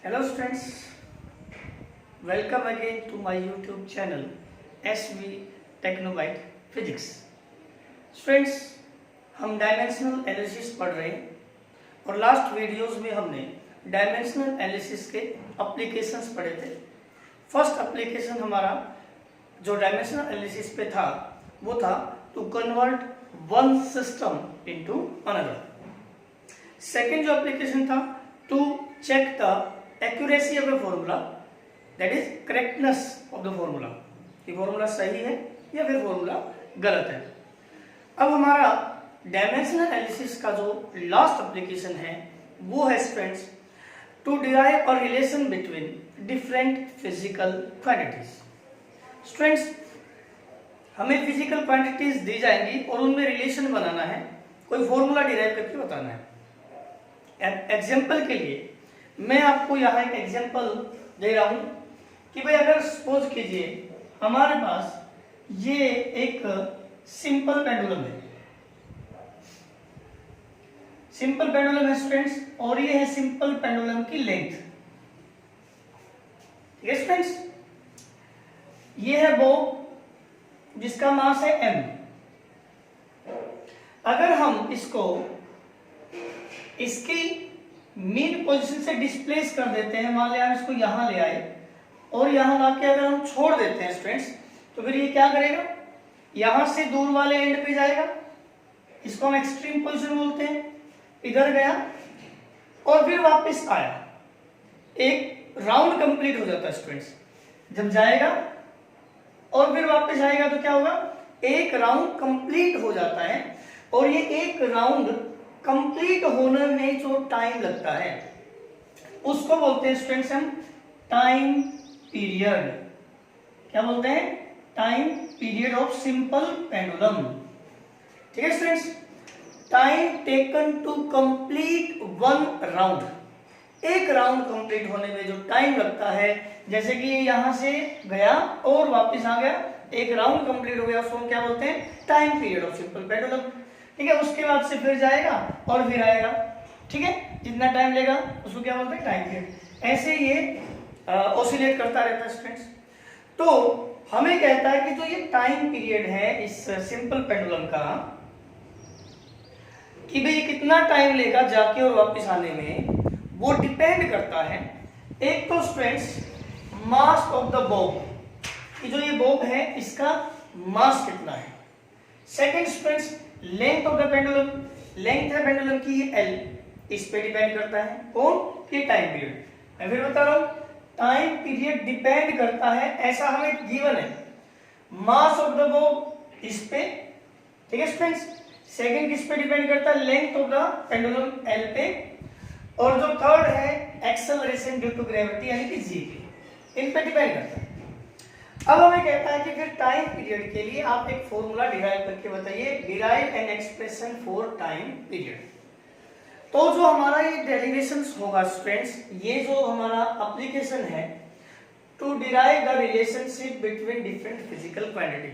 Hello students, welcome again to my YouTube channel SV Technobyte Physics। Students, हम dimensional analysis पढ़ रहे हैं और लास्ट वीडियोस में हमने डायमेंशनल एनालिसिस के एप्लीकेशंस पढ़े थे। फर्स्ट एप्लीकेशन हमारा जो डायमेंशनल एनालिसिस पे था वो था to convert one system into another. Second जो एप्लीकेशन था to check the accuracy of the formula, that is correctness of the formula, कि फॉर्मूला सही है या फिर फॉर्मूला गलत है। अब हमारा डायमेंशनल एनालिसिस का जो लास्ट एप्लीकेशन है वो है students to derive a relation between different physical quantities. Students, हमें फिजिकल क्वांटिटीज दी जाएंगी और उनमें रिलेशन बनाना है, कोई फॉर्मूला डिराइव करके बताना है। एग्जाम्पल के लिए मैं आपको यहाँ एक एग्जांपल दे रहा हूं कि भाई अगर सपोज कीजिए हमारे पास ये एक सिंपल पेंडुलम है, सिंपल पेंडुलम है स्टूडेंट्स, और ये है सिंपल पेंडुलम की लेंथ। ठीक है स्टूडेंट्स, ये है बॉब जिसका मास है m। अगर हम इसको इसकी मीन पोजीशन से डिस्प्लेस कर देते हैं, मान लिया हम इसको यहां ले आए और यहां लाके अगर हम छोड़ देते हैं स्टूडेंट्स, तो फिर ये क्या करेगा, यहां से दूर वाले एंड पे जाएगा, इसको हम एक्सट्रीम पोजीशन बोलते हैं, इधर गया और फिर वापस आया, एक राउंड कंप्लीट हो जाता है स्टूडेंट्स। जब जाएगा और फिर वापस आएगा तो क्या होगा, एक राउंड कंप्लीट हो जाता है। और ये एक राउंड कंप्लीट होने में जो टाइम लगता है उसको बोलते हैं स्टूडेंट्स हम टाइम पीरियड। क्या बोलते हैं, time period of simple pendulum. ठीक है students, time taken to complete one round, एक राउंड कंप्लीट होने में जो टाइम लगता है, जैसे कि ये यहां से गया और वापस आ गया, एक राउंड कंप्लीट हो गया, उसको हम क्या बोलते हैं, time period of simple pendulum. ठीक है, उसके बाद से फिर जाएगा और फिर आएगा। ठीक है, जितना टाइम लेगा उसको क्या बोलते हैं, टाइम पीरियड। ऐसे ये ऑसिलेट करता रहता है स्टूडेंट्स। तो हमें कहता है कि जो ये टाइम पीरियड है इस सिंपल पेंडुलम का, कि भाई कितना टाइम लेगा जाके और वापस आने में, वो डिपेंड करता है एक तो students mass of the Bob, कि जो ये बॉब है इसका मास कितना है। Second students length of the pendulum, length है पेंडुलम की ये L, इस पे डिपेंड करता है कौन, ये टाइम पीरियड। मैं फिर बता रहा हूं, टाइम पीरियड डिपेंड करता है, ऐसा हमें गिवन है, मास ऑफ द बॉब इस पे। ठीक है स्टूडेंट्स, सेकंड किस पे डिपेंड करता है, length of the pendulum L पे, और जो थर्ड है एक्सेलरेशन ड्यू टू ग्रेविटी यानी कि G पे, इन पे डिपेंड करता है। अब हमें कहता है कि फिर टाइम पीरियड के लिए आप एक फॉर्मूला डिराइव करके बताइए, derive an expression for time period. तो जो हमारा ये डेरिवेशंस होगा स्टूडेंट्स, ये जो हमारा एप्लीकेशन है to derive the relationship between different physical quantity.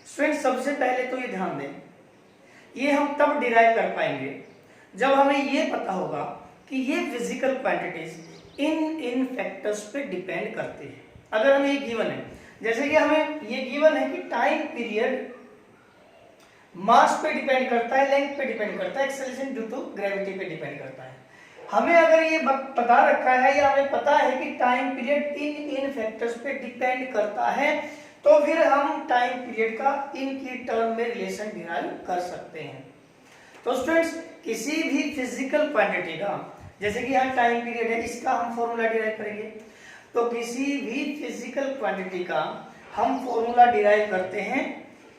Students, सबसे पहले तो ये ध्यान दें, ये हम तब डिराइव कर पाएंगे जब हमें ये पता होगा कि ये फिजिकल क्वांटिटीज इन फैक्टर्स पे डिपेंड करते हैं। अगर हमें ये गिवन है, जैसे कि हमें ये गिवन है कि टाइम पीरियड मास पे डिपेंड करता है, लेंथ पे डिपेंड करता है, एक्सेलरेशन ड्यू टू ग्रेविटी पे डिपेंड करता है। हमें अगर ये पता रखा है या हमें पता है कि टाइम पीरियड इन फैक्टर्स पे डिपेंड करता है, तो फिर हम टाइम पीरियड का इनकी टर्म में रिलेशन डिराइव कर सकते हैं। तो स्टूडेंट्स, किसी भी फिजिकल क्वांटिटी का, जैसे कि यहाँ टाइम पीरियड है, इसका हम फॉर्मूला डिराइव करेंगे। तो किसी भी फिजिकल क्वांटिटी का हम फॉर्मूला डिराइव करते हैं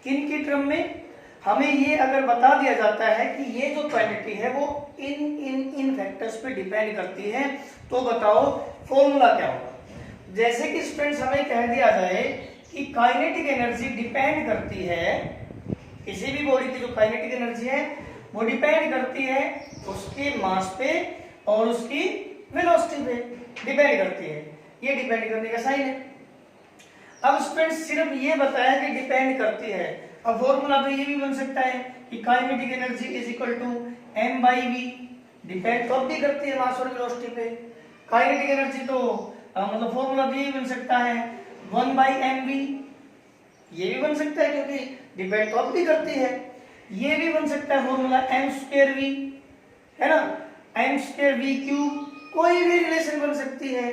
किन की टर्म में, हमें ये अगर बता दिया जाता है कि ये जो क्वांटिटी है वो इन फैक्टर्स पे डिपेंड करती है, तो बताओ फॉर्मूला क्या होगा। जैसे कि स्टूडेंट्स हमें कह दिया जाए कि काइनेटिक एनर्जी डिपेंड करती है, किसी भी बॉडी की जो काइनेटिक एनर्जी है वो डिपेंड करती है उसके मास पे और उसकी वेलोसिटी पे डिपेंड करती है, ये डिपेंड करने का साइन है। अब स्टूडेंट्स सिर्फ ये बताया कि डिपेंड करती है, अब फॉर्मूला तो ये भी बन सकता है कि kinetic energy is equal to m/v, depend तो भी करती है मास और वेलोसिटी पे, काइनेटिक एनर्जी तो मतलब फॉर्मूला तो ये बन सकता है 1/mv, ये भी बन सकता है क्योंकि डिपेंड तो अपनी करती है। ये भी बन सकता है फॉर्मूला m²v, है ना, m²v³, कोई भी रिलेशन बन सकती है,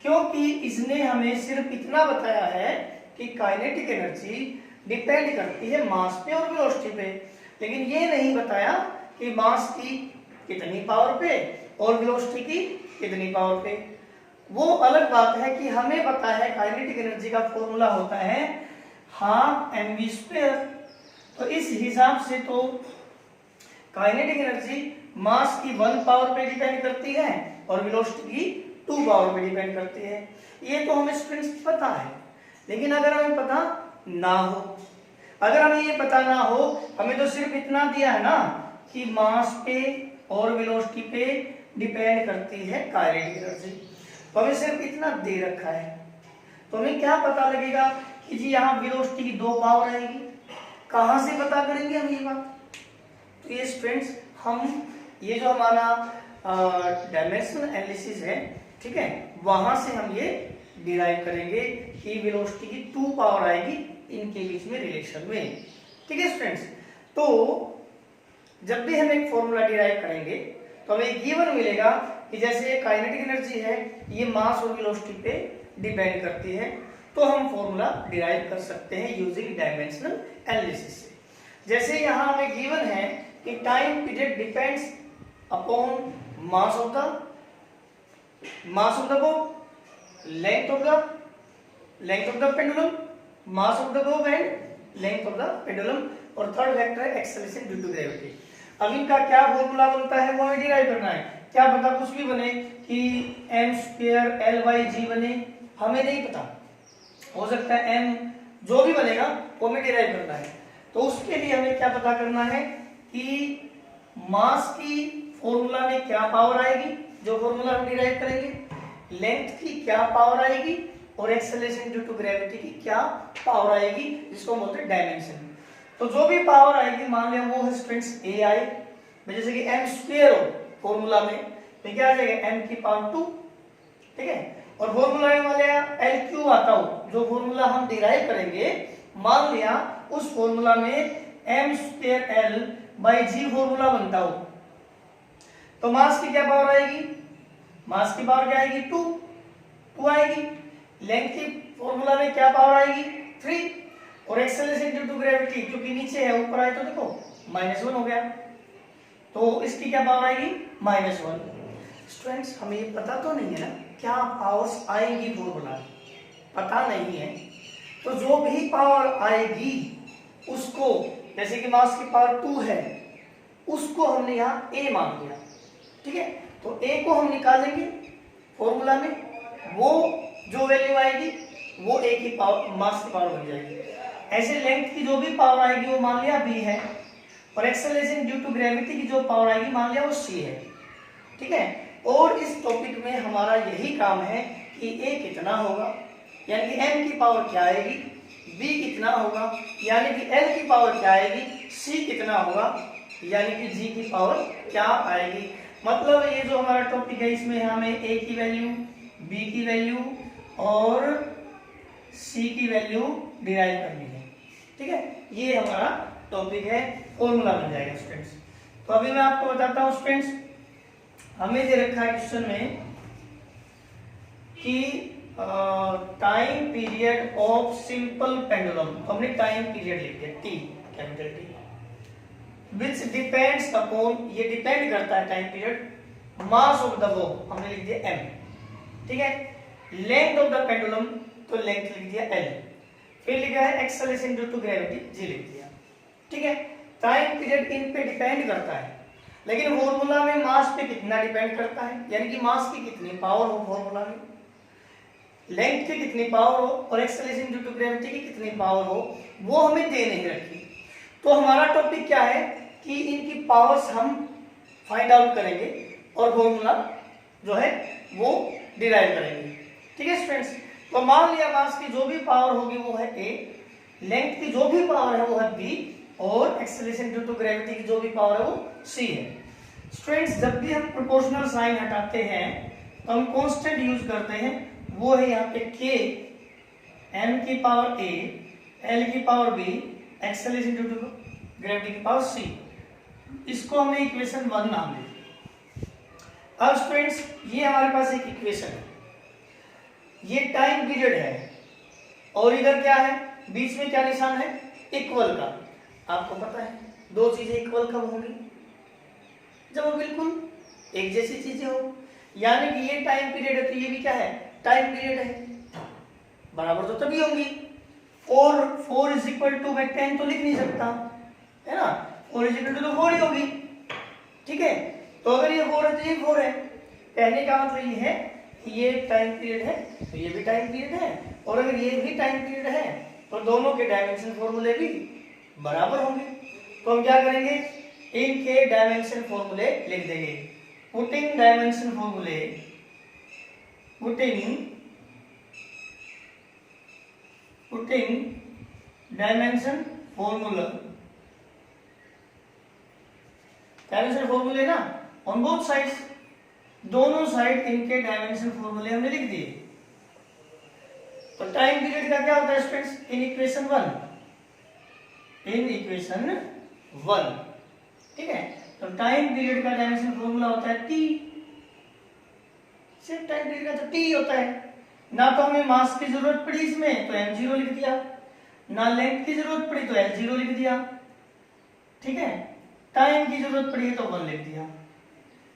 क्योंकि इसने हमें सिर्फ इतना बताया है कि काइनेटिक एनर्जी डिपेंड करती है मास पे और वेलोसिटी पे, लेकिन ये नहीं बताया कि मास की कितनी पावर पे और वेलोसिटी की कितनी पावर पे। वो अलग बात है कि हमें पता है काइनेटिक एनर्जी का फॉर्मूला होता है 12mv²। तो इस हिसाब से तो काइनेटिक एनर्जी मास की 1 पावर पे डिपेंड करती है और वेलोसिटी की 2 पावर पे डिपेंड करती है। ये तो हमें स्टूडेंट्स पता है, लेकिन अगर हमें पता ना हो, अगर हमें ये पता ना हो, हमें तो सिर्फ इतना दिया है ना कि मास पे और वेलोसिटी पे डिपेंड करती है काइनेटिक एनर्जी, तो हमें सिर्फ इतना दे रखा है, तो हमें क्या पता लगेगा कि जी यहाँ वेलोसिटी की 2 पावर आएगी, कहाँ से पता करेंगे हम ये बात? तो ये स्टूडेंट्स हम ये जो हमारा डायमेंशनल एनालिसिस है, ठीक है, वहां से हम ये डिराइव करेंगे कि वेलोसिटी की 2 पावर आएगी इनके बीच में रिलेशन में। ठीक है स्टूडेंट्स, तो जब भी हम एक फॉर्मूला डिराइव करेंगे तो हमें गिवन मिलेगा कि जैसे काइनेटिक एनर्जी है ये मास और वेलोसिटी पे डिपेंड करती है, तो हम फॉर्मूला डिराइव कर सकते हैं यूजिंग डायमेंशनल एनालिसिस से। जैसे यहाँ हमें गिवन है कि time period depends upon mass of the Bob, length of the pendulum, mass of the Bob and length of the pendulum, और थर्ड वेक्टर है एक्सेलरेशन ड्यू टू ग्रेविटी। अब इनका क्या फॉर्मूला बनता है वो हमें डिराइव करना है। क्या पता कुछ भी बने कि m²L/g बने, हमें नहीं पता, हो सकता है m जो भी बनेगा वो हमें डिराइव करना है। तो उसके लिए हमें क्या पता करना है कि मास की फॉर्मूला में क्या पावर आएगी, जो फॉर्मूला हम डिराइव करेंगे, लेंथ की क्या पावर आएगी और एक्सेलरेशन ड्यू टू ग्रेविटी की क्या पावर आएगी, जिसको हम बोलते हैं डायमेंशन। तो जो भी पावर आएगी मान लिया वो है स्टूडेंट्स a आई, जैसे कि m² हो फॉर्मूला में तो क्या आ जाएगा m की पावर 2, ठीक है, और फॉर्मूला में मान लिया L³ आता हो, जो फॉर्मूला हम डिराइव करेंगे मान लिया उस फॉर्मूला में m²L/g फॉर्मूला बनता हो, तो मास की क्या पावर आएगी, मास की पावर क्या आएगी 2 आएगी, लेंथ की फॉर्मूला में क्या पावर आएगी 3, और एक्सेलरेशन ड्यू टू ग्रेविटी क्योंकि नीचे है ऊपर आए तो देखो -1 हो गया, तो इसकी क्या पावर आएगी -1। स्टूडेंट्स हमें ये पता तो नहीं है ना क्या पावर्स आएगी, फॉर्मूला पता नहीं है, तो जो भी पावर आएगी उसको, जैसे कि मास की पावर 2 है उसको हमने यहाँ a मान लिया, ठीक है, तो a को हम निकालेंगे फॉर्मूला में, वो जो वैल्यू आएगी वो a की पावर मास की पावर बन जाएगी। ऐसे लेंथ की जो भी पावर आएगी वो मान लिया b है, और एक्सेलरेशन ड्यू टू ग्रेविटी की जो पावर आएगी मान लिया वो c है, ठीक है। और इस टॉपिक में हमारा यही काम है कि a कितना होगा यानी कि m की पावर क्या आएगी, b कितना होगा यानी कि l की पावर क्या आएगी, c कितना होगा यानी कि g की पावर क्या आएगी। मतलब ये जो हमारा टॉपिक है इसमें हमें a की वैल्यू, b की वैल्यू और c की वैल्यू डिराइव करनी है, ठीक है, ये हमारा टॉपिक है, फॉर्मूला बन जाएगा स्टूडेंट्स। तो अभी मैं आपको बताता हूँ स्टूडेंट्स, हमें दे रखा है क्वेश्चन में कि time period of simple pendulum, तो हमने टाइम पीरियड लिख दिया t, capital T, which depends upon, ये डिपेंड करता है time period mass of the bob, हमने लिख दिया m, ठीक है, लेंथ ऑफ द पेंडुलम तो लेंथ लिख दिया l, फिर लिखा है acceleration due to gravity g लिख दिया, ठीक है। टाइम पीरियड इन पे डिपेंड करता है, लेकिन फॉर्मूला में मास पे कितना डिपेंड करता है, यानी कि मास की कितनी पावर हो फॉर्मूला में, लेंथ की कितनी पावर हो और एक्सेलरेशन ड्यू टू ग्रेविटी की कितनी पावर हो, वो हमें दे नहीं रखी। तो हमारा टॉपिक क्या है कि इनकी पावर्स हम फाइंड आउट करेंगे और फॉर्मूला जो है वो डिराइव करेंगे, ठीक है स्टूडेंट्स। तो मान लिया मास की जो भी पावर होगी वो है a, लेंथ की जो भी पावर है वो है b, और एक्सेलरेशन ड्यू टू ग्रेविटी की जो भी पावर है वो c है। स्टूडेंट्स जब भी हम प्रोपोर्शनल साइन हटाते हैं तो हम कांस्टेंट यूज करते हैं, वो है यहाँ पे k m की पावर a l की power b acceleration due to gravity की पावर c। इसको हमने इक्वेशन 1 नाम दिया। अब स्टूडेंट्स ये हमारे पास एक इक्वेशन है, ये टाइम पीरियड है और इधर क्या है, बीच में क्या निशान है, इक्वल का। आपको पता है दो चीजें इक्वल कब होंगी, जब वो बिल्कुल एक जैसी चीजें हो, यानी कि ये टाइम पीरियड है तो ये भी क्या है, टाइम पीरियड है, बराबर तो तभी होंगी। और 4 इज इक्वल टू मैं 10 तो लिख नहीं सकता है ना, 4 इज इक्वल टू तो 4 ही होगी, ठीक है। तो अगर ये 4 है तो ये 4 है, कहने का मतलब ये है कि ये टाइम पीरियड है तो ये भी टाइम पीरियड है, और अगर ये भी टाइम पीरियड है तो दोनों के डायमेंशन फॉर्मूले भी बराबर होंगे। तो हम क्या करेंगे, इनके डायमेंशन फॉर्मूले लिख देंगे। पुटिंग डायमेंशन फॉर्मूले, पुटिंग डायमेंशन फॉर्मूला, डायमेंशन फॉर्मूले ना ऑन बोथ साइड्स, दोनों साइड इनके डायमेंशन फॉर्मूले हमने लिख दिए। तो टाइम पीरियड का क्या होता है स्टूडेंट्स, इन इक्वेशन 1, ठीक है। तो टाइम पीरियड का डायमेंशन फॉर्मूला होता है t, सिर्फ टाइम पीरियड का तो t होता है। ना तो हमें मास की जरूरत पड़ी इसमें तो m0 लिख दिया, ना लेंथ की जरूरत पड़ी तो l0 लिख दिया, ठीक है। टाइम की जरूरत पड़ी तो 1 लिख दिया,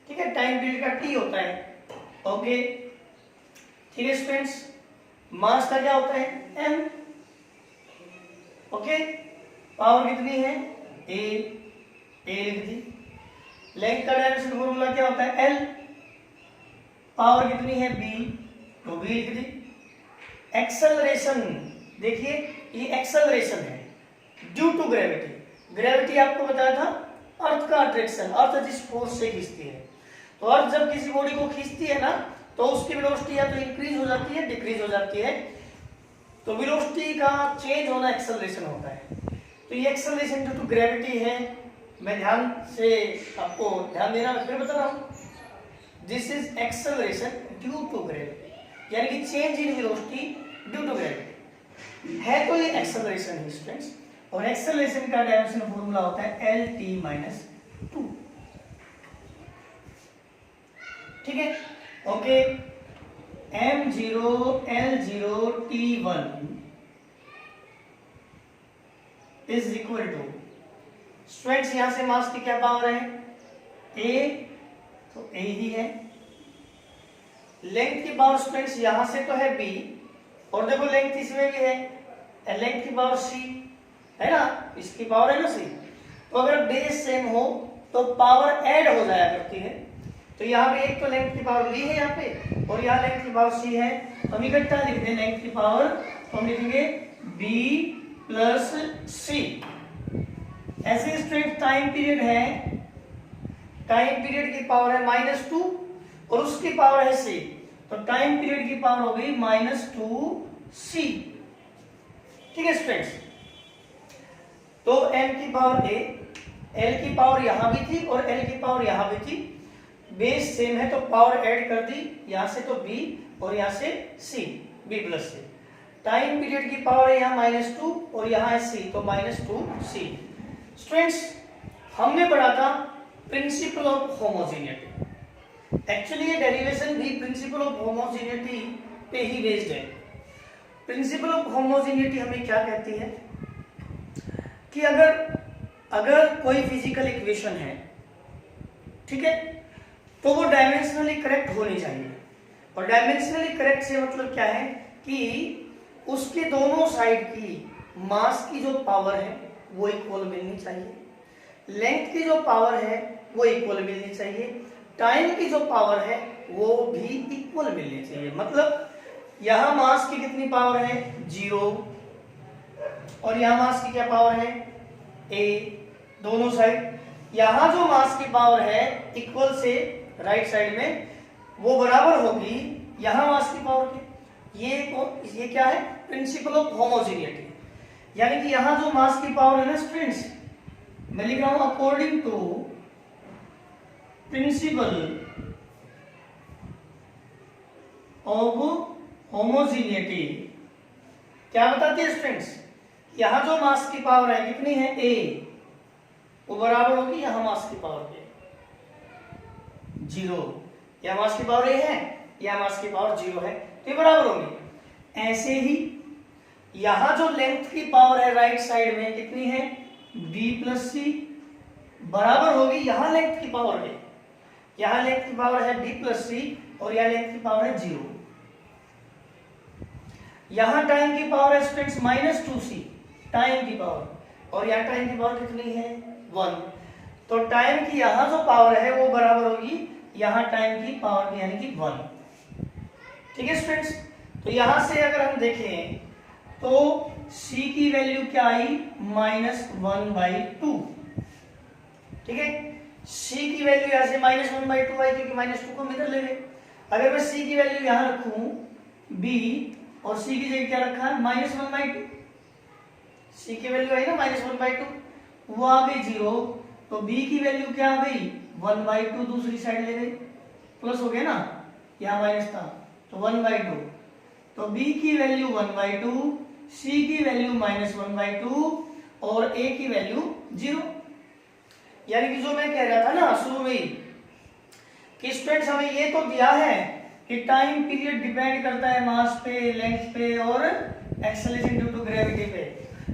ठीक है। टाइम पीरियड का t होता है, ओके, ठीक है स्टूडेंट्स। मास का क्या होता है, m, ओके। पावर कितनी है, a लिख दी। लेंथ का डायमेंशन फॉर्मूला क्या होता है, l, पावर कितनी है b, तो b लिख दी। एक्सेलरेशन, देखिए ये एक्सेलरेशन है ड्यू टू ग्रेविटी। ग्रेविटी आपको बताया था अर्थ का अट्रैक्शन, अर्थ जिस फोर्स से खींचती है, तो अर्थ जब किसी बॉडी को खींचती है ना तो उसकी वेलोसिटी या तो इंक्रीज हो जाती है, डिक्रीज हो जाती है। तो वेलोसिटी का चेंज होना एक्सेलरेशन होता है। तो ये एक्सेलरेशन ड्यू टू ग्रेविटी है। मैं ध्यान से आपको ध्यान देना, मैं फिर बता रहा हूं, this is acceleration due to gravity, यानी कि change in velocity due to gravity है। तो ये एक्सेलरेशन है स्टूडेंट्स, और एक्सेलरेशन का डायमेंशन फॉर्मूला होता है LT-2, ठीक है, okay. m0 l0 t1 is equal to, students यहां से मास की क्या पावर है, a, तो a ही है। लेंथ की पावर स्टूडेंट्स यहां से तो है b, और देखो लेंथ इसमें भी है, लेंथ की पावर c है ना, इसकी पावर है ना c। तो अगर बेस सेम हो तो पावर ऐड हो जाया करती है। तो यहाँ पे एक तो लेंथ की पावर b है यहाँ पे, और यहाँ लेंथ की पावर c है, तो हम इकट्ठा लिख दें लेंथ की पावर, तो हम लिखेंगे b प्लस c। ऐसे स्ट्रेट टाइम पीरियड है, टाइम पीरियड की पावर है -2 और उसकी पावर है c, तो टाइम पीरियड की पावर हो गई -2c, ठीक है स्टूडेंट्स। तो m की पावर a, l की पावर यहां भी थी और l की पावर यहां भी थी, बेस सेम है तो पावर ऐड कर दी, यहां से तो b और यहां से c, b plus c। Time period की पावर है यहाँ -2 और यहाँ है c, तो -2c। स्टूडेंट्स हमने पढ़ा था प्रिंसिपल ऑफ होमोजेनिटी। एक्चुअली ये डेरिवेशन भी प्रिंसिपल ऑफ होमोजेनिटी पे ही बेस्ड है। प्रिंसिपल ऑफ होमोजेनिटी हमें क्या कहती है कि अगर कोई फिजिकल इक्वेशन है, ठीक है, तो वो डायमेंशनली करेक्ट होनी चाहिए। और डायमेंशनली करेक्ट से मतलब क्या है कि उसके दोनों साइड की मास की जो पावर है वो इक्वल मिलनी चाहिए, लेंथ की जो पावर है वो इक्वल मिलनी चाहिए, टाइम की जो पावर है वो भी इक्वल मिलनी चाहिए। मतलब यहां मास की कितनी पावर है, 0, और यहां मास की क्या पावर है, a, दोनों साइड। यहां जो मास की पावर है इक्वल से राइट साइड में वो बराबर होगी यहां मास की पावर के। ये क्या है, प्रिंसिपल ऑफ होमोजेनिटी, यानी कि यहां जो मास की पावर है ना स्टूडेंट्स, मैं लिख रहा हूं अकॉर्डिंग टू प्रिंसिपल ऑफ होमोजीनियटी क्या बताती है स्टूडेंट्स? यहां जो मास की पावर है कितनी है a, वो बराबर होगी यहां मास की पावर के 0। या मास की पावर a है या मास की पावर 0 है तो ये बराबर होगी। ऐसे ही यहां जो लेंथ की पावर है राइट साइड में कितनी है b प्लस सी, बराबर होगी यहां लेंथ की पावर है, यहां लेंथ की पावर है b प्लस सी और यहां लेंथ की पावर है 0। यहां टाइम की पावर है स्टूडेंट्स -2c टाइम की पावर और यहां टाइम की पावर कितनी है 1। तो टाइम की यहां जो पावर है वो बराबर होगी यहां टाइम की पावर की यानी कि 1। ठीक है स्टूडेंट्स, तो यहां से अगर हम देखें तो c की वैल्यू क्या आई -1/2। ठीक है, c की वैल्यू यहां से -1/2 आई क्योंकि -2 को हम इधर ले गए। अगर मैं c की वैल्यू यहां रखूं b और c की जगह क्या रखा है -1/2, c की वैल्यू आई ना -1/2, वो आ गई 0, तो b की वैल्यू क्या आ गई 1/2, दूसरी साइड ले गए प्लस हो गया ना, यहाँ माइनस था तो 1/2, तो b की वैल्यू 1/2, c की वैल्यू -1/2 और a की वैल्यू 0। यानी कि जो मैं कह रहा था ना शुरू में ही कि स्टूडेंट्स हमें ये तो दिया है कि टाइम पीरियड डिपेंड करता है मास पे, लेंथ पे और एक्सेलरेशन ड्यू टू ग्रेविटी पे,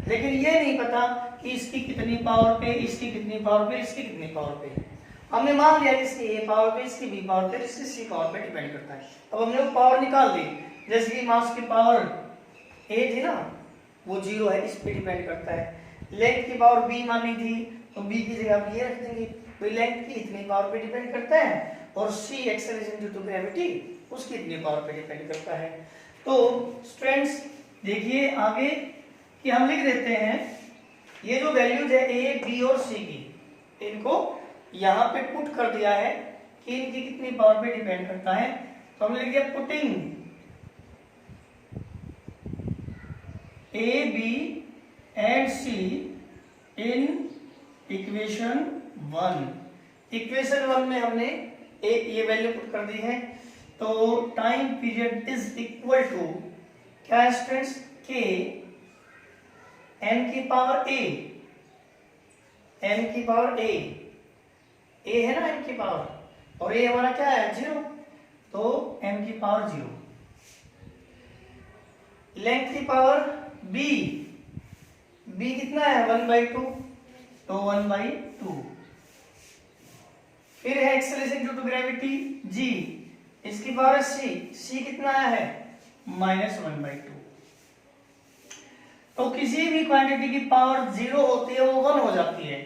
लेकिन ये नहीं पता कि इसकी कितनी पावर पे, इसकी कितनी पावर पे, इसकी कितनी पावर पे। हमने मान लिया कि इसकी ए पावर पे, इसकी बी पावर पे, इसकी सी पावर पे डिपेंड करता है। अब हमने वो पावर निकाल दी, जैसे कि मास की पावर ए थी ना वो 0 है, इस पे डिपेंड करता है। लेंथ की पावर बी मानी थी तो बी की जगह आप ये रख देंगे, तो लेंथ की इतनी पावर पे डिपेंड करता है और सी एक्सेलरेशन ड्यू टू ग्रेविटी उसकी इतनी पावर पे डिपेंड करता है। तो स्टूडेंट्स देखिए आगे कि हम लिख देते हैं ये जो वैल्यूज है ए बी और सी की, इनको यहां पे पुट कर दिया है कि इनकी कितनी पावर पे डिपेंड करता है। तो हमने लिख दिया putting A B and C in equation 1। Equation 1 में हमने ये वैल्यू पुट कर दी है, तो time period is equal to क्या है स्टूडेंट्स के n की पावर a, n की पावर a है ना n की पावर, और a हमारा क्या है 0, तो n की पावर 0। लेंथ की पावर b कितना है 1/2, तो 1/2। फिर है acceleration due to gravity g, इसकी पावर c कितना आया है -1/2। तो किसी भी क्वांटिटी की पावर 0 होती है वो 1 हो जाती है,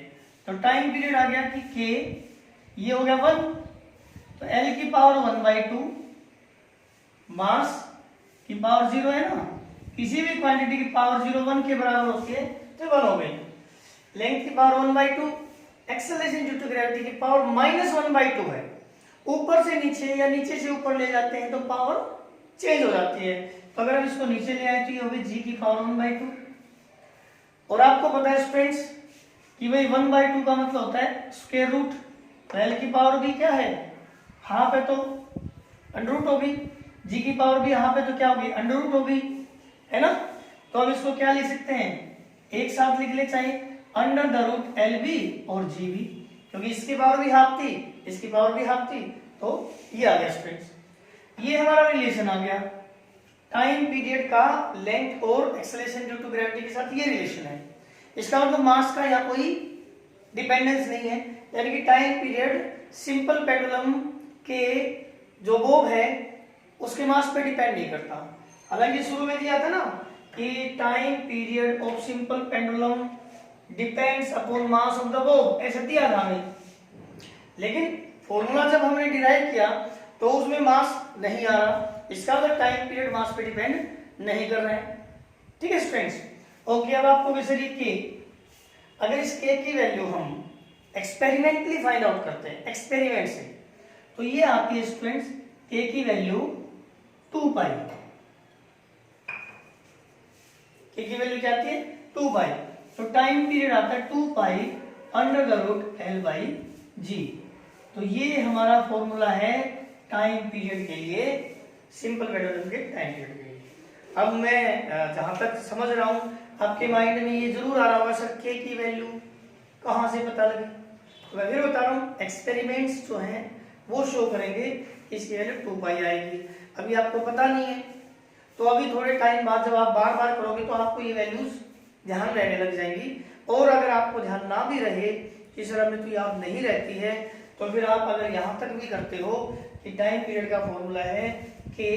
तो टाइम पीरियड आ गया कि k ये हो गया 1, तो l की पावर 1/2, मास की पावर 0 है ना, किसी भी क्वांटिटी की पावर 0 1 के बराबर होती है तो 1 हो गई। लेंथ की power 1/2, acceleration due to gravity की पावर -1/2 है, ऊपर से नीचे या नीचे से ऊपर ले जाते हैं तो पावर चेंज हो जाती है। तो अगर हम इसको नीचे ले आए तो ये होगी g की पावर 1/2, और आपको पता है स्टूडेंट्स कि भाई 1/2 का मतलब होता है स्क्वायर रूट, तो l की पावर भी क्या है हाफ है तो अंडर रूट होगी, g की पावर भी हाफ है तो क्या होगी अंडर रूट होगी, है ना। तो हम इसको क्या लिख सकते हैं एक साथ लिख ले, चाहे अंडर द रूट LB और GB, क्योंकि इसकी पावर भी हाफ थी इसकी पावर भी हाफ थी, तो ये आ गया स्टूडेंट्स। ये हमारा रिलेशन आ गया टाइम पीरियड का लेंथ और एक्सेलरेशन ड्यू टू ग्रेविटी के साथ, ये रिलेशन है। इसका मतलब मास का यहाँ कोई डिपेंडेंस नहीं है, यानी कि टाइम पीरियड सिंपल पेंडुलम के जो बोब है उसके मास पे डिपेंड नहीं करता। हालांकि शुरू में दिया था ना कि time period of simple pendulum depends upon mass of the Bob, ऐसा दिया था हमें, लेकिन फॉर्मूला जब हमने डिराइव किया तो उसमें मास नहीं आ रहा, इसका मतलब टाइम पीरियड मास पे डिपेंड नहीं कर रहा है। ठीक है स्टूडेंट्स, ओके। अब आपको वैसे के अगर इस के की वैल्यू हम एक्सपेरिमेंटली फाइंड आउट करते हैं एक्सपेरिमेंट से, तो ये आती है स्टूडेंट्स के की वैल्यू 2 पाई, के की वैल्यू क्या आती है 2 पाई, तो टाइम पीरियड आता है 2 pi under the root L/G। तो ये हमारा फॉर्मूला है टाइम पीरियड के लिए, सिंपल मेथड के टाइम पीरियड के। अब मैं जहां तक समझ रहा हूं आपके माइंड में ये जरूर आ रहा होगा सर के की वैल्यू कहाँ से पता लगी। तो मैं फिर बता रहा हूँ एक्सपेरिमेंट्स जो हैं वो शो करेंगे इसकी वैल्यू 2 पाई आएगी। अभी आपको पता नहीं है तो अभी थोड़े टाइम बाद जब आप बार बार करोगे तो आपको ये वैल्यूज ध्यान रहने लग जाएंगी। और अगर आपको ध्यान ना भी रहे कि सर हमें तो याद नहीं रहती है तो फिर आप अगर यहाँ तक भी करते हो कि टाइम पीरियड का फॉर्मूला है के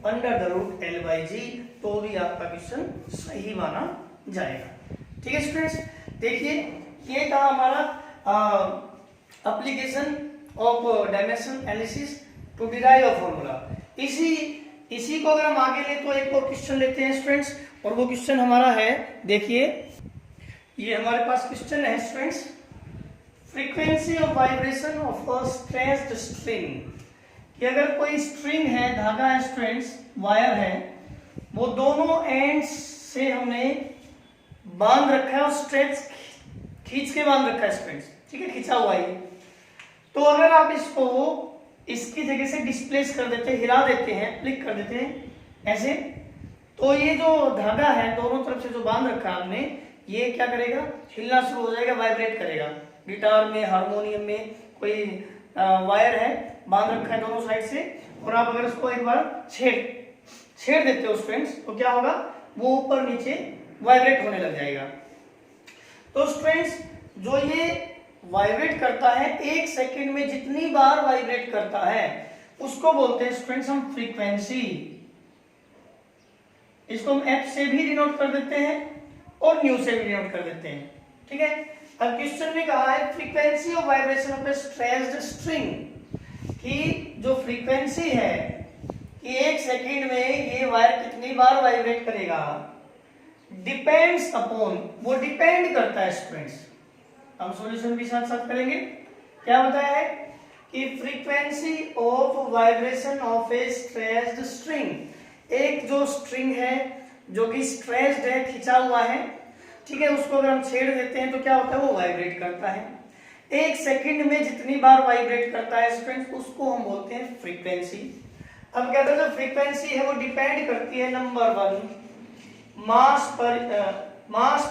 under the root L by G, तो भी आपका क्वेश्चन सही माना जाएगा। ठीक है स्टूडेंट्स, देखिए ये था हमारा application of dimension analysis to derive a formula. इसी को अगर हम आगे ले तो एक और क्वेश्चन लेते हैं स्टूडेंट्स, और वो क्वेश्चन हमारा है, देखिए ये हमारे पास क्वेश्चन है students, frequency of vibration of a stretched string. कि अगर कोई स्ट्रिंग है, धागा है स्टूडेंट्स, वायर है, वो दोनों एंड्स से हमने बांध रखा है और स्ट्रेच खींच के बांध रखा है स्टूडेंट्स, ठीक है, खींचा हुआ है। तो अगर आप इसको इसकी जगह से डिस्प्लेस कर देते हैं, हिला देते हैं, क्लिक कर देते हैं ऐसे, तो ये जो धागा है दोनों तरफ से जो बांध रखा है आपने, ये क्या करेगा, हिलना शुरू हो जाएगा, वाइब्रेट करेगा। गिटार में, हारमोनियम में कोई वायर है, बांध रखा है दोनों साइड से, और आप अगर उसको एक बार छेड़ देते हो स्टूडेंट्स, तो क्या होगा, वो ऊपर नीचे वाइब्रेट होने लग जाएगा। तो स्टूडेंट्स जो ये वाइब्रेट करता है, 1 सेकंड में जितनी बार वाइब्रेट करता है उसको बोलते हैं स्टूडेंट्स हम फ्रीक्वेंसी। इसको हम एफ से भी डिनोट कर देते हैं और न्यू से भी डिनोट कर देते हैं। ठीक है, अब क्वेश्चन में कहा है frequency of vibration of A stretched string, कि जो फ्रीक्वेंसी है कि 1 सेकंड में ये वायर कितनी बार वाइब्रेट करेगा, डिपेंड्स अपॉन, वो डिपेंड करता है स्टूडेंट्स। हम सॉल्यूशन भी साथ साथ करेंगे। क्या बताया है कि frequency of vibration of A stretched string, एक जो स्ट्रिंग है जो कि स्ट्रेच्ड है, खिंचा हुआ है, ठीक है, उसको अगर हम छेड़ देते हैं तो क्या होता है, वो वाइब्रेट करता है। 1 सेकंड में जितनी बार वाइब्रेट करता है स्टूडेंट्स, उसको हम बोलते हैं फ्रीक्वेंसी। अब कहते हैं जो फ्रीक्वेंसी है वो डिपेंड करती है, नंबर 1 मास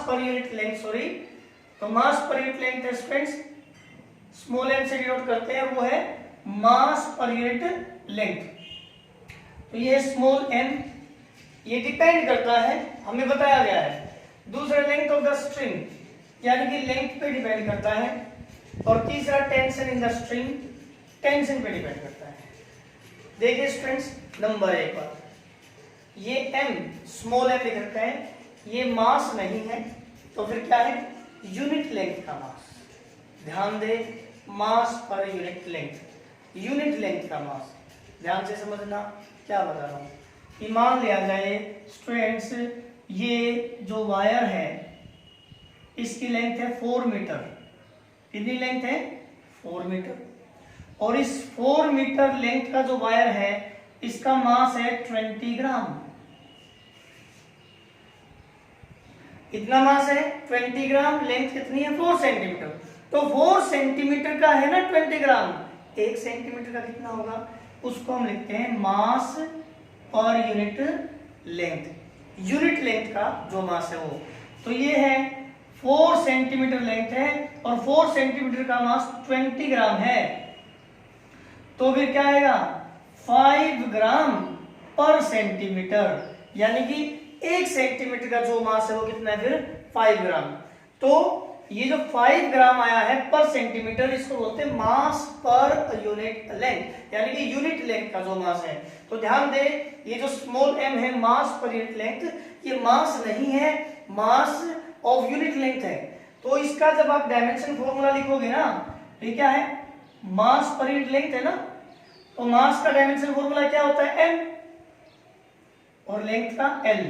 पर यूनिट लेंथ, सॉरी, तो मास पर यूनिट लेंथ है स्टूडेंट्स, स्मॉल एम से डिनोट करते हैं, वो है मास पर यूनिट लेंथ। तो ये स्मॉल एम, ये डिपेंड करता है, हमें बताया गया है। दूसरा लेंथ ऑफ द स्ट्रिंग, यानी कि लेंथ पे डिपेंड करता है। और तीसरा tension in the string, tension पे डिपेंड करता है। देखिए स्टूडेंट्स, नंबर 1 पर ये m स्मॉल m लिख रखा है, ये मास नहीं है, तो फिर क्या है, यूनिट लेंथ का मास। ध्यान दे, मास per unit length, unit length का मास। ध्यान से समझना क्या बता रहा हूं, कि मान लिया जाए स्टूडेंट्स, ये जो वायर है इसकी लेंथ है 4 मीटर। कितनी लेंथ है, 4 मीटर। और इस 4 मीटर लेंथ का जो वायर है इसका मास है 20 ग्राम। इतना मास है 20 ग्राम, लेंथ कितनी है, 4 सेंटीमीटर। तो 4 सेंटीमीटर का है ना 20 ग्राम, 1 सेंटीमीटर का कितना होगा, उसको हम लिखते हैं मास per unit length. Unit length का जो मास है वो, तो ये है 4 सेंटीमीटर लेंथ है और 4 सेंटीमीटर का मास 20 ग्राम है, तो फिर क्या आएगा, 5 ग्राम पर सेंटीमीटर, यानी कि 1 सेंटीमीटर का जो मास है वो कितना है, फिर 5 ग्राम। तो ये जो 5 ग्राम आया है पर सेंटीमीटर, इसको बोलते हैं मास पर यूनिट लेंथ, यानी कि यूनिट लेंथ का जो मास है। तो ध्यान दे, ये जो स्मॉल m है मास पर यूनिट लेंथ, ये मास नहीं है, मास ऑफ यूनिट लेंथ है। तो इसका जब आप डायमेंशन फॉर्मूला लिखोगे ना, ये क्या है, मास पर यूनिट लेंथ है ना, तो मास का डायमेंशन फॉर्मूला क्या होता है, m, और लेंथ का l।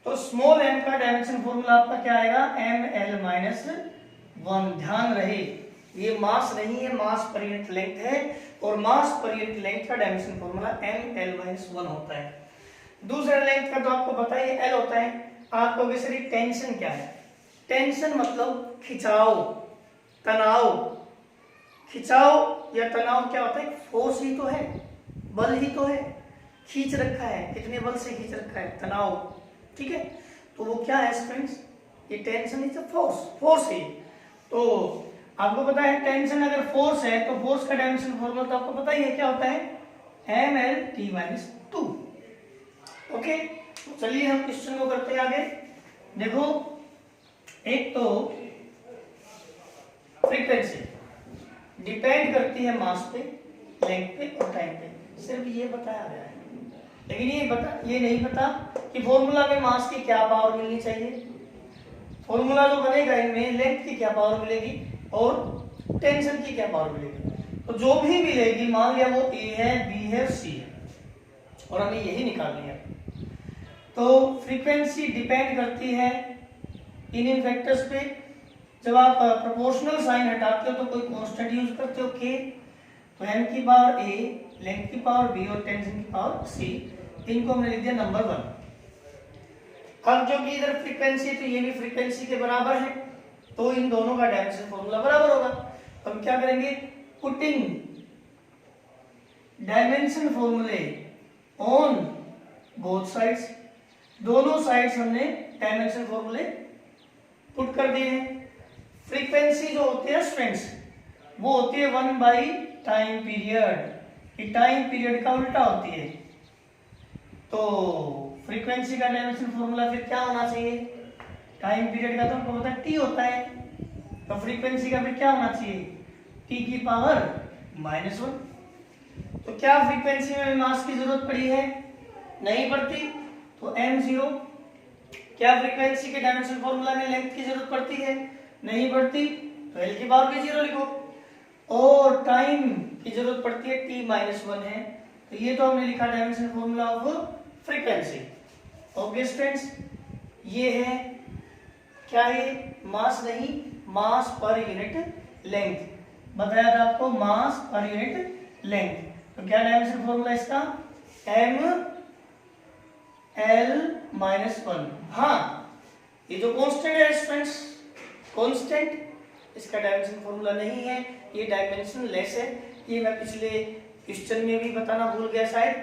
तो स्मॉल m का डायमेंशन फॉर्मूला आपका क्या आएगा, ml-1। ध्यान रहे, ये मास नहीं है, मास पर यूनिट लेंथ है, और मास पर यूनिट लेंथ का डायमेंशन फॉर्मूला ml-1 होता है। दूसरा लेंथ का तो आपको पता है l होता है। आपको वैसे टेंशन क्या है, टेंशन मतलब खिंचाव, तनाव। खिंचाव या तनाव क्या होता है, फोर्स ही तो है, बल ही तो है। खींच रखा है, कितने बल से खींच रखा है, तनाव, ठीक है। तो वो क्या है स्टूडेंट्स, ये tension is a force, force है। तो आपको पता है टेंशन अगर फोर्स है तो फोर्स का डायमेंशन फॉर्मूला तो आपको पता ही है, क्या होता है, mL/T-2। ओके, तो चलिए हम क्वेश्चन को करते हैं आगे। देखो, एक तो फ्रीक्वेंसी डिपेंड करती है मास पे, लेंथ पे और टाइम पे, सिर्फ ये बताया गया है। लेकिन ये नहीं पता कि फॉर्मूला में मास की क्या पावर मिलनी चाहिए, फॉर्मूला जो बनेगा इनमें लेंथ की क्या पावर मिलेगी और टेंशन की क्या पावर मिलेगी। तो जो भी मिलेगी मान लिया वो ए है, बी है, सी है, और हमें यही निकालनी है। तो फ्रीक्वेंसी डिपेंड करती है इन फैक्टर्स पे। जब आप प्रोपोर्शनल साइन हटाते हो तो कोई कांस्टेंट यूज करते हो के, तो एम की पावर ए, लेंथ की पावर बी और टेंशन की पावर सी, इनको हमने लिख दिया नंबर 1। अब जो कि इधर फ्रीक्वेंसी तो ये भी फ्रीक्वेंसी के बराबर है, तो इन दोनों का डायमेंशन फॉर्मूला बराबर होगा। तो हम क्या करेंगे, पुटिंग डायमेंशन फॉर्मूले ऑन बोथ साइड्स, दोनों साइड्स हमने डायमेंशन फॉर्मूले पुट कर दिए हैं। फ्रीक्वेंसी जो होती है स्टूडेंट्स वो होती है 1/टाइम पीरियड, ये टाइम पीरियड का उल्टा होती है। तो फ्रीक्वेंसी का डायमेंशन फॉर्मूला फिर क्या होना चाहिए, टाइम पीरियड का तो आपको पता है टी होता है, तो फ्रीक्वेंसी का फिर क्या होना चाहिए, टी की पावर -1। तो क्या फ्रीक्वेंसी में मास की जरूरत पड़ी है, नहीं पड़ती, तो m0। क्या फ्रीक्वेंसी के डायमेंशन फॉर्मूला में लेंथ की जरूरत पड़ती है, नहीं पड़ती, तो l की पावर भी 0 लिखो। और टाइम की जरूरत पड़ती है, t-1 है, तो ये तो हमने लिखा dimension formula of frequency. Okay students, ये है क्या है, मास नहीं, मास पर यूनिट लेंथ, बताया था आपको, मास पर यूनिट लेंथ। तो क्या डायमेंशन फॉर्मूला इसका, mL-1। हाँ, ये जो कांस्टेंट है स्टूडेंट्स, कांस्टेंट, इसका डायमेंशन फॉर्मूला नहीं है, ये डायमेंशन लेस है। ये मैं पिछले क्वेश्चन में भी बताना भूल गया शायद,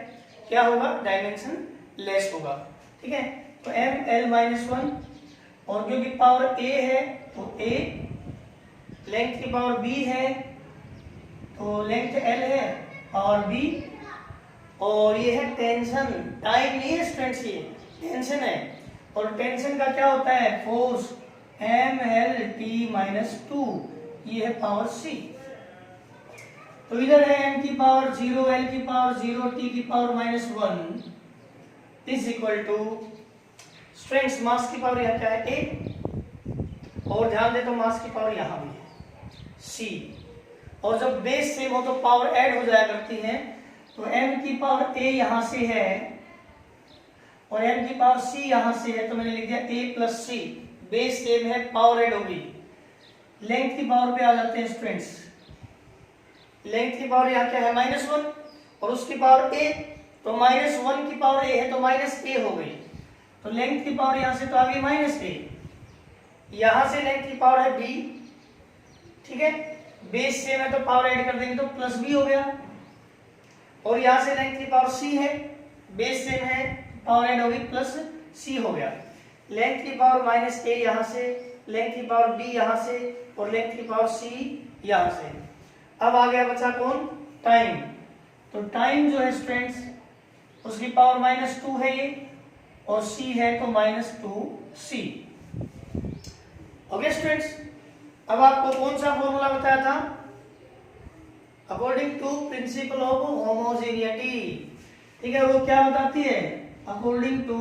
क्या होगा, डायमेंशन लेस होगा, ठीक है। तो mL-1, और क्योंकि पावर a है तो a, लेंथ की पावर b है तो लेंथ l है और b, और ये है टेंशन, टाइम नहीं है स्टूडेंट्स, ये टेंशन है, और टेंशन का क्या होता है, फोर्स mL/T-2, ये है पावर c। तो इधर है m की पावर 0, l की पावर 0, t की power -1 is equal to strength, mass की पावर यहाँ क्या है a, और ध्यान दे तो मास की पावर यहाँ भी है c, और जब बेस सेम हो तो पावर ऐड हो जाया करती है। तो m की पावर a यहाँ से है और m की पावर c यहाँ से है, तो मैंने लिख दिया a + c, बेस सेम है, पावर ऐड होगी। लेंथ की पावर पे आ जाते हैं स्टूडेंट्स, लेंथ की पावर यहाँ क्या है -1 और उसकी पावर a, तो -1 की पावर a है तो -a हो गई, तो लेंथ की पावर यहाँ से तो आ गई -a, यहाँ से लेंथ की पावर है b, ठीक है, बेस सेम है तो पावर ऐड कर देंगे तो +b हो गया, और यहाँ से लेंथ की पावर c है, बेस सेम है, पावर ऐड होगी +c हो गया। लेंथ की पावर -a यहाँ से, लेंथ की पावर b यहाँ से, और लेंथ की पावर c यहाँ से। अब आ गया बचा कौन, टाइम। तो टाइम जो है स्टूडेंट्स उसकी पावर -2 है ये, और c है तो -2c। ओके स्टूडेंट्स, अब आपको कौन सा फॉर्मूला बताया था, according to principle of homogeneity, ठीक है, वो क्या बताती है, according to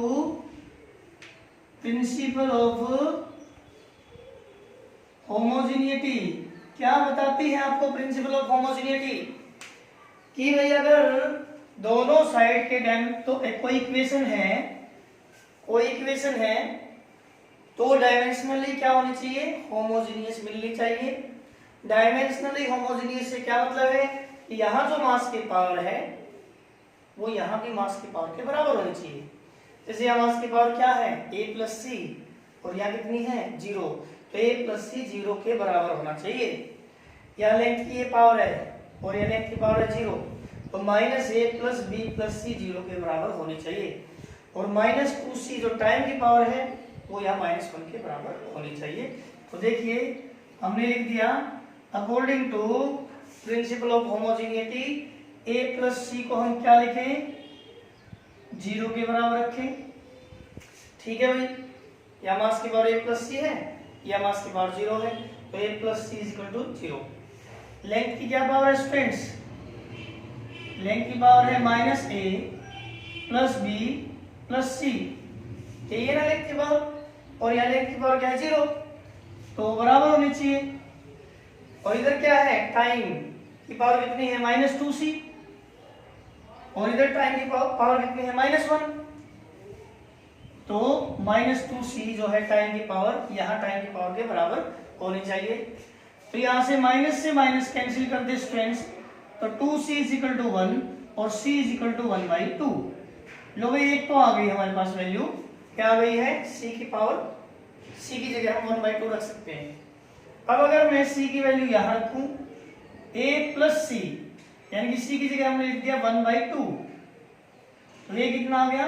principle of homogeneity, क्या बताती है आपको प्रिंसिपल ऑफ होमोजेनिटी, कि भाई अगर दोनों साइड के तो कोई इक्वेशन है, तो डायमेंशनली क्या होनी चाहिए, होमोजेनियस मिलनी चाहिए। डायमेंशनली होमोजेनियस से क्या मतलब है कि यहाँ जो मास की पावर है वो यहाँ भी मास की पावर के बराबर होनी चाहिए। जैसे यहाँ मास की पावर क्या है, a + c, और यहाँ कितनी है 0, तो a + c 0 के बराबर होना चाहिए। यहाँ लेंथ की ये पावर है और ये लेंथ की पावर है 0, तो -a + b + c 0 के बराबर होनी चाहिए, और -2c जो टाइम की पावर है वो यहाँ -1 के बराबर होनी चाहिए। तो देखिए हमने लिख दिया according to principle of homogeneity a + c को हम क्या लिखें, 0 के बराबर रखें। ठीक है भाई, या मास की पावर a + c है या मास की पावर 0 है, तो a + c = 0। लेंथ की क्या पावर है स्टूडेंट्स, लेंथ की पावर है -a + b + c, यही है ना लेंथ की पावर, और यहाँ लेंथ की पावर क्या है 0, तो बराबर होनी चाहिए। और इधर क्या है, टाइम की पावर कितनी है -2c, और इधर टाइम की पावर कितनी है -1, तो -2c जो है टाइम की पावर, यहाँ टाइम की पावर के बराबर होनी चाहिए। तो यहाँ से माइनस से माइनस कैंसिल कर दे स्टूडेंट्स, तो 2c = 1 और c = 1/2। लो भाई एक तो आ गई हमारे पास वैल्यू, क्या आ गई है, c की पावर, c की जगह हम 1/2 रख सकते हैं। अब अगर मैं c की वैल्यू यहाँ रखूं a + c, यानी कि c की जगह हमने लिख दिया 1/2, तो ये कितना आ गया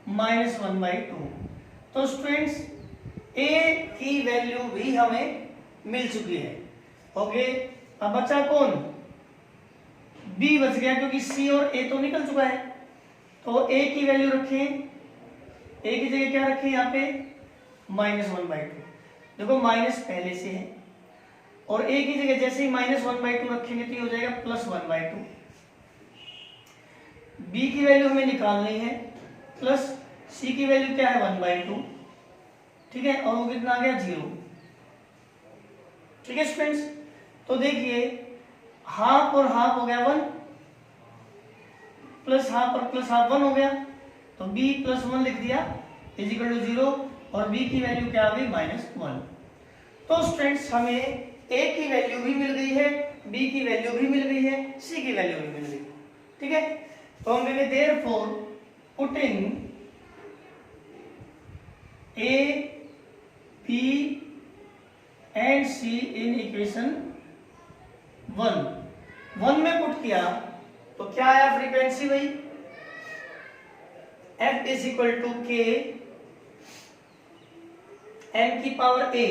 -1/2। तो स्टूडेंट्स a की वैल्यू भी हमें मिल चुकी है। ओके, अब बचा कौन, b बच गया, क्योंकि c और a तो निकल चुका है। तो a की वैल्यू रखें, a की जगह क्या रखें यहाँ पे -1/2, देखो माइनस पहले से है, और a की जगह जैसे ही -1/2 रखेंगे तो ये हो जाएगा +1/2। b की वैल्यू हमें निकालनी है, प्लस c की वैल्यू क्या है 1/2, ठीक है, और वो कितना आ गया 0। ठीक है स्टूडेंट्स, तो देखिए हाफ और हाफ हो गया 1, प्लस हाफ और प्लस हाफ 1 हो गया, तो b + 1 लिख दिया = 0, और b की वैल्यू क्या आ गई -1। तो स्टूडेंट्स हमें a की वैल्यू भी मिल गई है, b की वैल्यू भी मिल गई है, c की वैल्यू भी मिल गई। ठीक है, तो हम कहेंगे therefore putting a, b and c in equation 1 में पुट किया तो क्या आया फ्रीक्वेंसी भाई, f = k m की पावर a,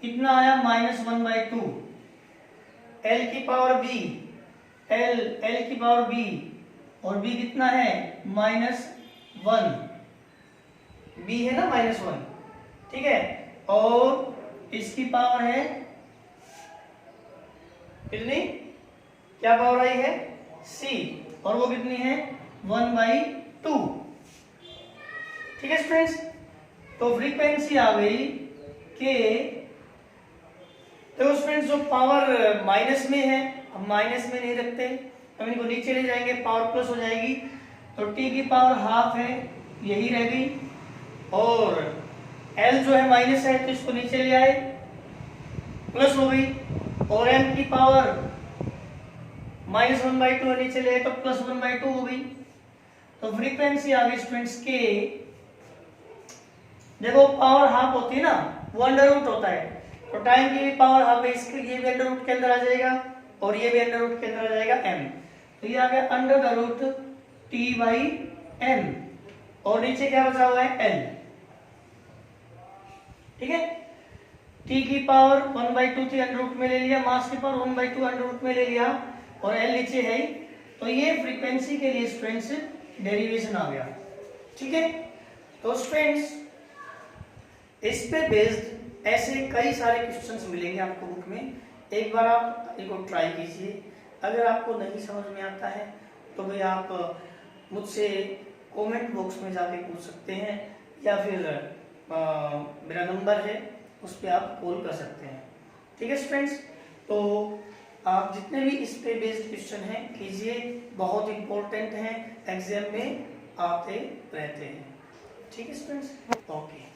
कितना आया -1/2, l की पावर b, l की पावर b, और b कितना है -1, b है ना -1, ठीक है, और इसकी पावर है कितनी, क्या पावर आई है c, और वो कितनी है 1/2। ठीक है स्टूडेंट्स, तो फ्रीक्वेंसी आ गई के, तो स्टूडेंट्स जो पावर माइनस में है, हम माइनस में नहीं रखते, हम इनको नीचे ले जाएंगे, पावर प्लस हो जाएगी, तो t की पावर हाफ है, यही रह गई, और l जो है माइनस है तो इसको नीचे ले आए, प्लस हो गई, और m की पावर -1/2 नीचे ले आए तो +1/2 हो गई। तो फ्रीक्वेंसी आ गई स्टूडेंट्स के, देखो पावर हाफ होती है ना, वो अंडर रूट होता है, तो टाइम की भी पावर हाफ है, इसके ये भी अंडर रूट के अंदर आ जाएगा, और ये भी अंडर रूट के अंदर आ जाएगा m, तो ये आ गया √t/m, और नीचे क्या बचा हुआ है l। ठीक है, t की पावर 1/2 थी, अंडर रूट में ले लिया, मास की पावर 1/2 अंडर रूट में ले लिया, और l नीचे है, तो ये फ्रीक्वेंसी के लिए स्टूडेंट्स डेरिवेशन आ गया। ठीक है, तो स्टूडेंट्स इस पे बेस्ड ऐसे कई सारे क्वेश्चंस मिलेंगे आपको बुक में, एक बार आप इनको ट्राई कीजिए। अगर आपको नहीं समझ में आता है तो भाई आप मुझसे कमेंट बॉक्स में जाके पूछ सकते हैं, या फिर मेरा नंबर है उस पर आप कॉल कर सकते हैं। ठीक है स्टूडेंट्स, तो आप जितने भी इस पे बेस्ड क्वेश्चन हैं कीजिए, बहुत इंपॉर्टेंट हैं, एग्जाम में आते रहते हैं। ठीक है स्टूडेंट्स, ओके।